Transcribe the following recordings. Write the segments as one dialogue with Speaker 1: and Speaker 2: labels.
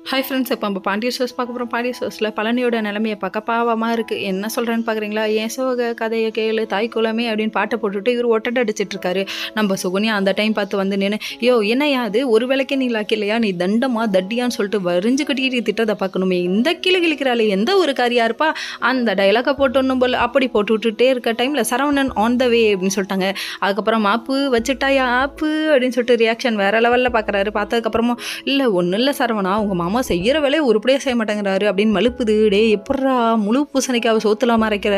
Speaker 1: Hi friends, இப்போ நம்ம பாண்டியர் ஸ்டோர்ஸ் பார்க்க போகிறோம். பாண்டியர் ஸ்டோர்ஸில் பழனியோட நிலைமையை பார்க்க பாவமாக இருக்குது. என்ன சொல்கிறேன்னு பார்க்குறீங்களா? என் சோக கதையை கேளு தாய் குலமே அப்படின்னு பாட்டை போட்டுட்டு இவர் ஒட்டடை அடிச்சிட்டு இருக்காரு. நம்ம சுகுனியா அந்த டைம் பார்த்து வந்து நின்று, யோ என்னையா அது ஒரு வேலைக்கே நீ லாக்கில்லையா, நீ தண்டமா தட்டியான்னு சொல்லிட்டு வரிஞ்சு கட்டிக்கிட்டு திட்டத்தை பார்க்கணுமே, இந்த கிளி கிளிக்கிறாள் எந்த ஒரு காரியா இருப்பா, அந்த டைலாக்கை போட்டு ஒன்றும் போல் அப்படி போட்டு விட்டுட்டே இருக்க டைமில் சரவணன் ஆன் த வே அப்படின்னு சொல்லிட்டாங்க. அதுக்கப்புறம் மாப்பு வச்சுட்டாயா ஆப்பு அப்படின்னு சொல்லிட்டு ரியாக்ஷன் வேறு லெவலில் பார்க்குறாரு. பார்த்ததுக்கப்புறமும் இல்லை ஒன்றும் இல்லை சரவணா, உங்கள் மாமா செய்கிற வேலையை உருப்படியாக செய்ய மாட்டேங்கிறாரு அப்படின்னு மலுப்புது. டே எப்பட்றா முழு பூசணிக்காவை சோத்துல மறைக்கிற,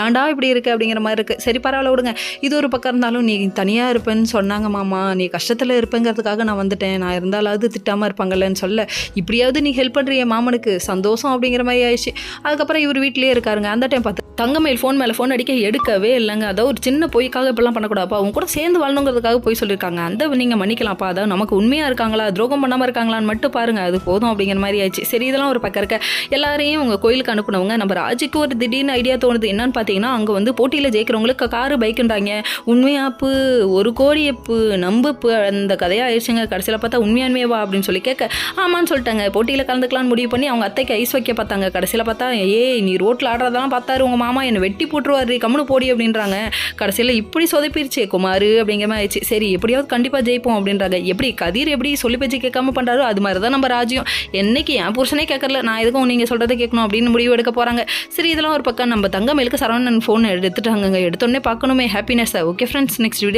Speaker 1: ஏன்டா இப்படி இருக்கு அப்படிங்கிற மாதிரி இருக்குது. சரி பரவாயில்ல விடுங்க. இது ஒரு பக்கம் இருந்தாலும் நீ தனியாக இருப்பேன்னு சொன்னாங்க மாமா, நீ கஷ்டத்தில் இருப்பேங்கிறதுக்காக நான் வந்துட்டேன், நான் இருந்தாலாவது திட்டாமல் இருப்பாங்கல்லன்னு சொல்ல, இப்படியாவது நீ ஹெல்ப் பண்ணுறிய மாமனுக்கு சந்தோஷம் அப்படிங்கிற மாதிரி ஆயிடுச்சு. அதுக்கப்புறம் இவர் வீட்டிலேயே இருக்காருங்க. அந்த டைம் பார்த்து தங்கமயில் ஃபோன் மேலே ஃபோன் அடிக்க எடுக்கவே இல்லைங்க. அதாவது ஒரு சின்ன பொய்க்காக இப்படிலாம் பண்ணக்கூடாப்பா, அவங்க கூட சேர்ந்து வாழணுங்கிறதுக்காக போய் சொல்லியிருக்காங்க, அந்த நீங்கள் மன்னிக்கலாம்ப்பா, அதாவது நமக்கு உண்மையாக இருக்காங்களா துரோகம் பண்ணாமல் இருக்காங்களான்னு மட்டும் பாருங்கள், அது போதும் அப்படிங்கிற மாதிரி ஆயிடுச்சு. சரி இதெல்லாம் ஒரு பக்கம் இருக்க, எல்லாரையும் உங்கள் கோயிலுக்கு அனுப்புனவங்க நம்ம ராஜிக்கு ஒரு திடீர்னு ஐடியா தோணுது. என்னன்னு பார்த்தீங்கன்னா, அங்கே வந்து போட்டியில் ஜெயிக்கிறவங்களுக்கு காரு பைக்குன்றாங்க. உண்மையாப்பு 1 கோடி அப்பு நம்புப்பு அந்த கதையாக ஆயிடுச்சுங்க. கடைசியில் பார்த்தா உண்மையானுமே வா அப்படின்னு சொல்லி கேட்க ஆமான்னு சொல்லிட்டாங்க. போட்டியில் கலந்துக்கலான்னு முடிவு பண்ணி அவங்க அத்தைக்கு ஐஸ் வைக்க பார்த்தாங்க. கடைசியில் பார்த்தா ஏய் நீ ரோட்டில் ஆடுறதெல்லாம் பார்த்தாரு உங்கள் மாமா, என்னை வெட்டி போட்டுருவாரு கம்முனு போடி அப்படின்றாங்க. கடைசியில் இப்படி சொதப்பிருச்சு குமார் அப்படிங்கிற மாதிரி ஆயிடுச்சு. சரி எப்படியாவது கண்டிப்பாக ஜெயிப்போம் அப்படின்றாங்க. எப்படி கதிர் எப்படி சொல்லி பேச்சு கேட்காம பண்ணுறாரோ அது மாதிரி தான் நம்ம ராஜ்யம். என்னைக்கு என் புருஷனே கேட்கறல, நான் எதுக்கும் நீங்கள் சொல்கிறத கேட்கணும் அப்படின்னு முடிவு எடுக்க போகிறாங்க. சரி இதெல்லாம் ஒரு பக்கம். நம்ம தங்கமயிலுக்கு சரவணன் ஃபோன் எடுத்துட்டாங்க. எடுத்தோடனே பார்க்கணுமே happiness. Okay friends, next video